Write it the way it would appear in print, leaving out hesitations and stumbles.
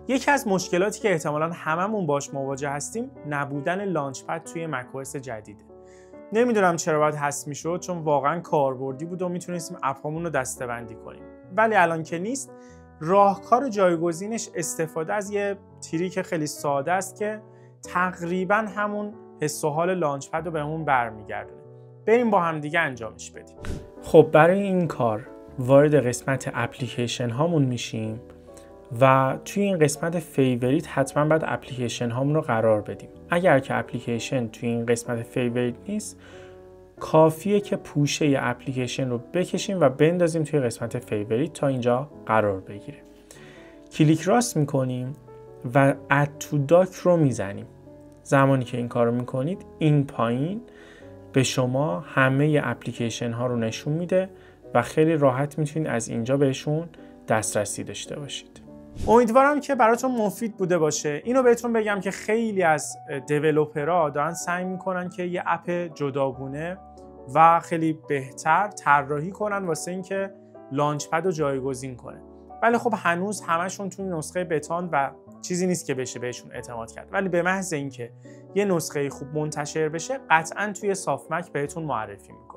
یکی از مشکلاتی که احتمالاً هممون باش مواجه هستیم نبودن لانچ پد توی macOS جدیده. نمیدونم چرا باید حذف میشد، چون واقعا کاربردی بود و میتونستیم اپامون رو دسته‌بندی کنیم. ولی الان که نیست، راهکار جایگزینش استفاده از یه تریک خیلی ساده است که تقریبا همون حس و حال لانچ پد رو بهمون برمیگردونه. بریم با هم دیگه انجامش بدیم. خب برای این کار وارد قسمت اپلیکیشن هامون میشیم و توی این قسمت فیوریت حتما باید اپلیکیشن هامون رو قرار بدیم. اگر که اپلیکیشن توی این قسمت فیوریت نیست، کافیه که پوشه ی اپلیکیشن رو بکشیم و بندازیم توی قسمت فیوریت تا اینجا قرار بگیره. کلیک راست میکنیم و اد تو داک رو میزنیم. زمانی که این کار رو میکنید، این پایین به شما همه اپلیکیشن ها رو نشون میده و خیلی راحت میتونید از اینجا بهشون دسترسی داشته باشید. امیدوارم که براتون مفید بوده باشه. اینو بهتون بگم که خیلی از دیولپرها دارن سعی میکنن که یه اپ جداگونه و خیلی بهتر طراحی کنن واسه اینکه لانچ پد رو جایگزین کنه. ولی خب هنوز همشون توی نسخه بتان و چیزی نیست که بشه بهشون اعتماد کرد. ولی به محض اینکه یه نسخه خوب منتشر بشه، قطعاً توی سافمک بهتون معرفی میکنم.